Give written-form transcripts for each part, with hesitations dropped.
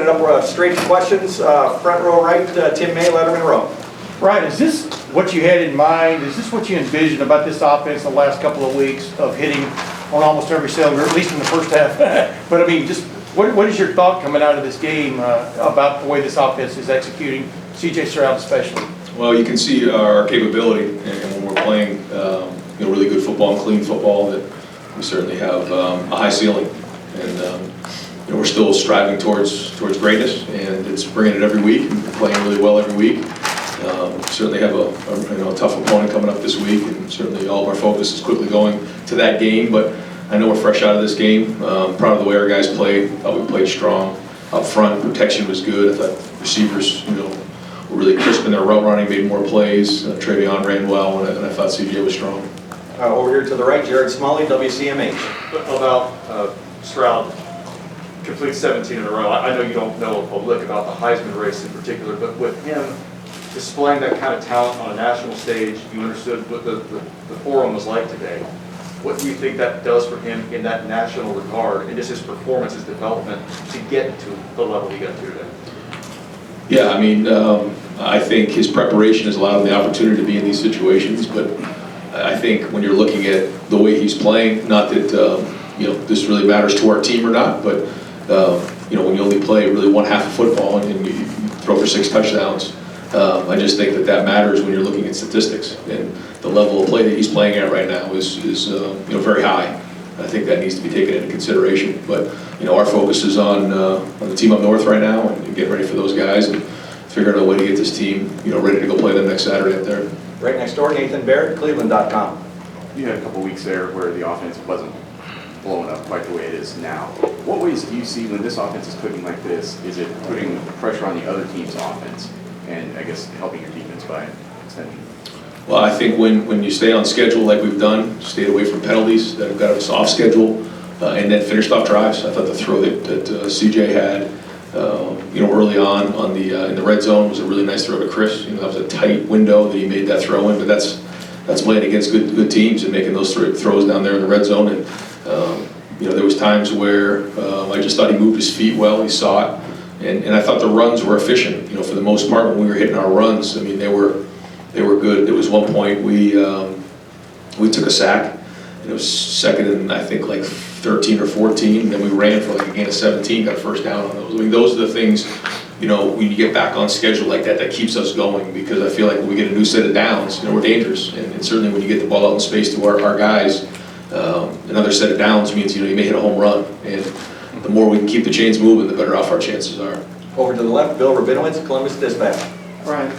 it up straight to questions. Front row right, Tim May, Letterman Row. Ryan, is this what you had in mind? Is this what you envisioned about this offense the last couple of weeks of hitting on almost every cylinder, at least in the first half? But I mean, just what is your thought coming out of this game about the way this offense is executing, C.J. Stroud especially? Well, you can see our capability, and when we're playing really good football and clean football, that we certainly have a high ceiling, and we're still striving towards greatness, and it's bringing it every week, and we're playing really well every week. Certainly have a tough opponent coming up this week, and certainly all of our focus is quickly going to that game. But I know we're fresh out of this game. Proud of the way our guys played. Thought we played strong up front. Protection was good. I thought receivers, were really crisp in their route running, made more plays. Travion ran well, and I thought CJ was strong. Over here to the right, Jared Smalley, WCMH. About Stroud complete 17 in a row. I know you don't know a lick about the Heisman race in particular, but with him displaying that kind of talent on a national stage, you understood what the forum was like today. What do you think that does for him in that national regard, and just his performance, his development to get to the level he got to today? Yeah, I mean, I think his preparation has allowed him the opportunity to be in these situations, but I think when you're looking at the way he's playing, not that this really matters to our team or not, but when you only play really one half of football and you throw for 6 touchdowns, I just think that matters when you're looking at statistics, and the level of play that he's playing at right now is very high. I think that needs to be taken into consideration. But our focus is on the team up north right now, and getting ready for those guys and figuring out a way to get this team ready to go play them next Saturday up there. Right next door, Nathan Barrett, Cleveland.com. You had a couple weeks there where the offense wasn't blowing up quite the way it is now. What ways do you see when this offense is clicking like this? Is it putting pressure on the other team's offense and, I guess, helping your defense by extension? Well, I think when you stay on schedule like we've done, stayed away from penalties that have got us off schedule, and then finished off drives. I thought the throw that CJ had, early on in the red zone was a really nice throw to Chris. That was a tight window that he made that throw in, but that's playing against good teams and making those throws down there in the red zone. And there was times where I just thought he moved his feet well. He saw it, and I thought the runs were efficient. For the most part, when we were hitting our runs, I mean they were good. There was one point we took a sack, and it was second and I think like 13 or 14, and then we ran for like a gain of 17, got a first down on those. I mean, those are the things, when you get back on schedule like that keeps us going, because I feel like when we get a new set of downs, we're dangerous. And certainly when you get the ball out in space to our guys, another set of downs means, you may hit a home run. And the more we can keep the chains moving, the better off our chances are. Over to the left, Bill Rabinowitz, Columbus Dispatch. Ryan,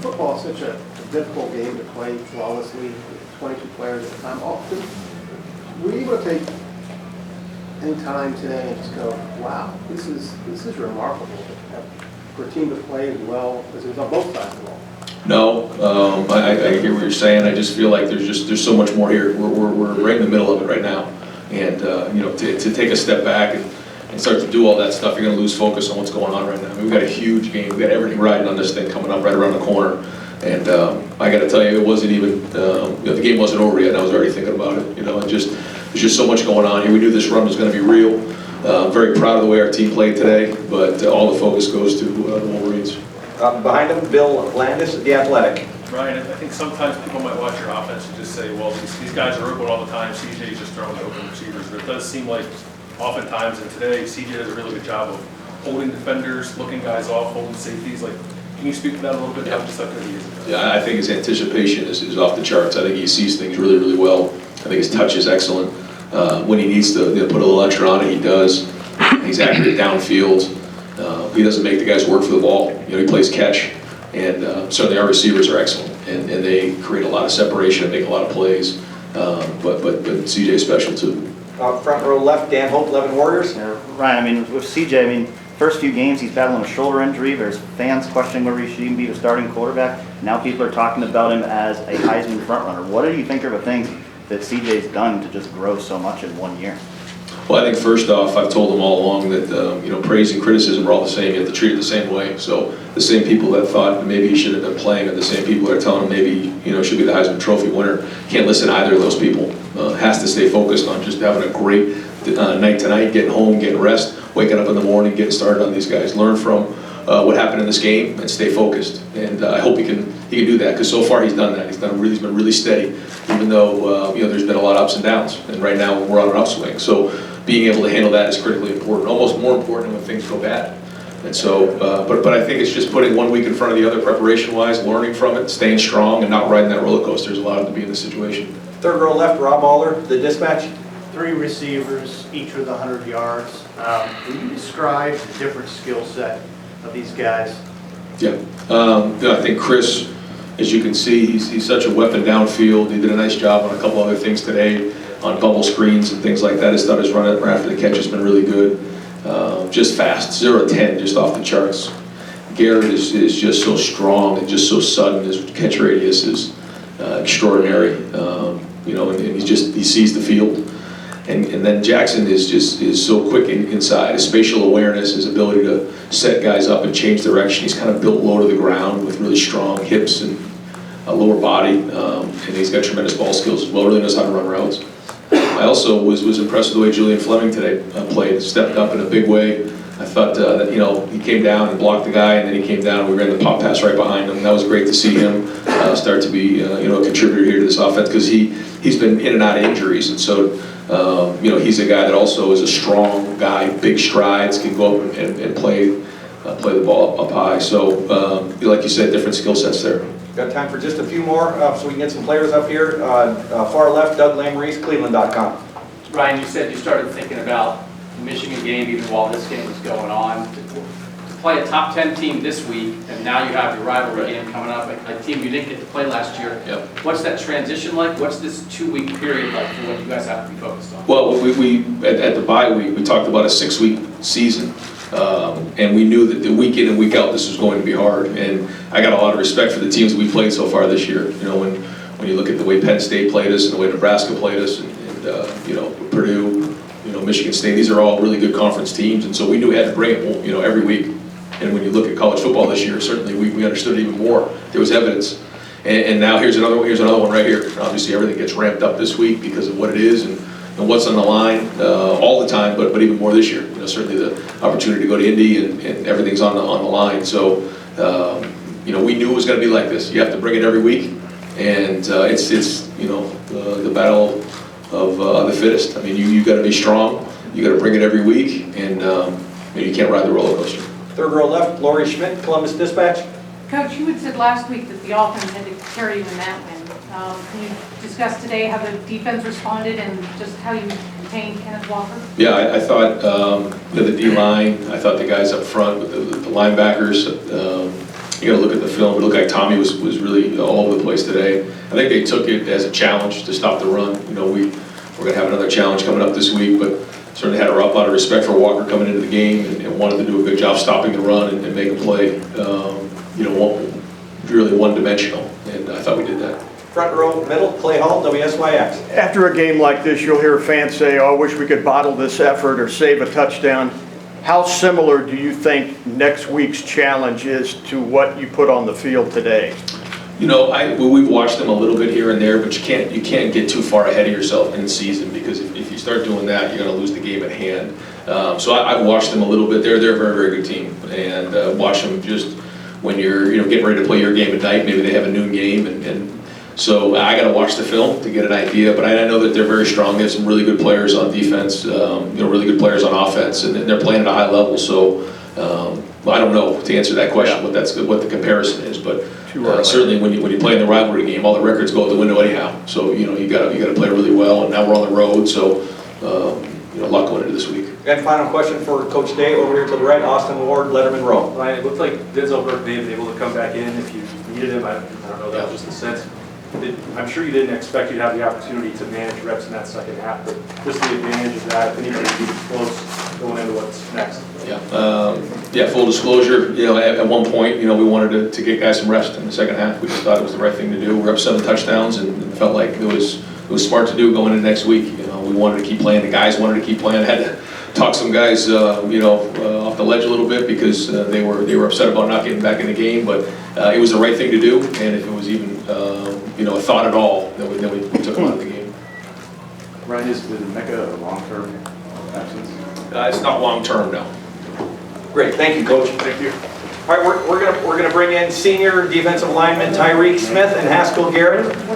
football is such a difficult game to play flawlessly, 22 players at a time. Were you able to take any time today and just go, wow, this is remarkable for a team to play as well as it was on both sides of the ball? No, I hear what you're saying. I just feel like there's so much more here. We're right in the middle of it right now, and to take a step back and start to do all that stuff, you're going to lose focus on what's going on right now. I mean, we've got a huge game. We've got everything riding on this thing coming up right around the corner, and I got to tell you, it wasn't even the game wasn't over yet. And I was already thinking about it. There's just so much going on here. We knew this run was going to be real. Very proud of the way our team played today, but all the focus goes to the Wolverines. Behind him, Bill Landis, The Athletic. Ryan, I think sometimes people might watch your offense and just say, well, these guys are open all the time. CJ's just throwing to open receivers. But it does seem like oftentimes, and today, CJ does a really good job of holding defenders, looking guys off, holding safeties. Can you speak to that a little bit? How deceptive he is? Yeah, I think his anticipation is off the charts. I think he sees things really, really well. I think his touch is excellent. When he needs to put a little extra on it, he does. He's accurate downfield. He doesn't make the guys work for the ball. He plays catch. And certainly our receivers are excellent. And they create a lot of separation and make a lot of plays. But CJ's special too. Front row left, Dan Hope, Levin Warriors. Yeah, Ryan, with CJ, first few games he's battling a shoulder injury. There's fans questioning whether he should even be the starting quarterback. Now people are talking about him as a Heisman frontrunner. What do you think are the things that CJ's done to just grow so much in 1 year? Well, I think first off, I've told them all along that praise and criticism are all the same. You have to treat it the same way. So the same people that thought maybe he should have been playing are the same people that are telling him maybe should be the Heisman Trophy winner. Can't listen to either of those people. Has to stay focused on just having a great night tonight, getting home, getting rest, waking up in the morning, getting started on these guys, learn from what happened in this game and stay focused. And I hope he can do that, because so far he's done that. He's been really steady, even though there's been a lot of ups and downs. And right now we're on an upswing. So being able to handle that is critically important, almost more important when things go bad. And so, but I think it's just putting 1 week in front of the other preparation-wise, learning from it, staying strong, and not riding that roller coaster. There's a lot to be in this situation. Third row left, Rob Aller, the dispatch. 3 receivers, each with 100 yards. Can you describe the different skill set of these guys? Yeah, I think Chris, as you can see, he's such a weapon downfield. He did a nice job on a couple other things today, on bubble screens and things like that. His thought his run after the catch has been really good. Just fast, 0-10, just off the charts. Garrett is just so strong and just so sudden. His catch radius is extraordinary. And he sees the field. And then Jackson is so quick inside. His spatial awareness, his ability to set guys up and change direction. He's kind of built low to the ground with really strong hips and a lower body. And he's got tremendous ball skills as well. Really knows how to run routes. I also was impressed with the way Julian Fleming today played. Stepped up in a big way. I thought that he came down and blocked the guy, and then he came down and we ran the pop pass right behind him. And that was great to see him start to be a contributor here to this offense, because he's been in and out of injuries, and so he's a guy that also is a strong guy, big strides, can go up and play the ball up high. So like you said, different skill sets there. Got time for just a few more, so we can get some players up here. Far left, Doug Lamreese, Cleveland.com. Ryan, you said you started thinking about the Michigan game even while this game was going on. To play a top 10 team this week, and now you have your rivalry game coming up, a team you didn't get to play last year. Yep. What's that transition like? What's this 2-week period like for what you guys have to be focused on? Well, we at the bye week, we talked about a 6-week season. And we knew that the week in and week out, this was going to be hard. And I got a lot of respect for the teams we played so far this year. When you look at the way Penn State played us and the way Nebraska played us, and Purdue, Michigan State, these are all really good conference teams. And so we knew we had to bring it, every week. And when you look at college football this year, certainly we understood it even more. There was evidence. And now here's another one right here. Obviously everything gets ramped up this week because of what it is and what's on the line all the time, but even more this year. Certainly the opportunity to go to Indy and everything's on the line. So we knew it was going to be like this. You have to bring it every week, and it's the battle of the fittest. I mean, you got to be strong. You got to bring it every week, and you can't ride the roller coaster. Third row left, Lori Schmidt, Columbus Dispatch. Coach, you had said last week that the offense had to carry you in that win. Can you discuss today how the defense responded and just how you contained Kenneth Walker? Yeah, I thought the D-line, I thought the guys up front with the linebackers, you got to look at the film. It looked like Tommy was really all over the place today. I think they took it as a challenge to stop the run. We're going to have another challenge coming up this week, but certainly had a lot of respect for Walker coming into the game and wanted to do a good job stopping the run and make a play, really one-dimensional, and I thought we did that. Front row middle, Clay Hall, WSYX. After a game like this, you'll hear fans say, oh, I wish we could bottle this effort or save a touchdown. How similar do you think next week's challenge is to what you put on the field today? We've watched them a little bit here and there, but you can't get too far ahead of yourself in the season, because if you start doing that, you're going to lose the game at hand. So I've watched them a little bit. They're a very, very good team, and watch them just when you're getting ready to play your game at night. Maybe they have a noon game, and so I got to watch the film to get an idea. But I know that they're very strong. They have some really good players on defense, really good players on offense, and they're playing at a high level. So I don't know to answer that question what the comparison is, but certainly when you play in the rivalry game, all the records go out the window anyhow. So you got to play really well, and now we're on the road, so a lot going into this week. And final question for Coach Day over here to the right, Austin Ward, Letterman Row. Ryan, it looked like Denzel Burke may have been able to come back in if you needed him. I don't know, that was just a sense. I'm sure you didn't expect you to have the opportunity to manage reps in that second half, but just the advantage of that, if anybody keeps close going into what's next. Yeah, full disclosure, at one point, we wanted to get guys some rest in the second half. We just thought it was the right thing to do. We're up 7 touchdowns and felt like it was smart to do going into next week. We wanted to keep playing. The guys wanted to keep playing. I had to talk some guys, off the ledge a little bit because they were upset about not getting back in the game. But it was the right thing to do, and if it was even a thought at all, then we took them out of the game. Ryan, is the Mecca a long-term absence? It's not long-term, no. Great, thank you, Coach. Thank you. All right, we're gonna bring in senior defensive lineman Tyreek Smith and Haskell Garrett.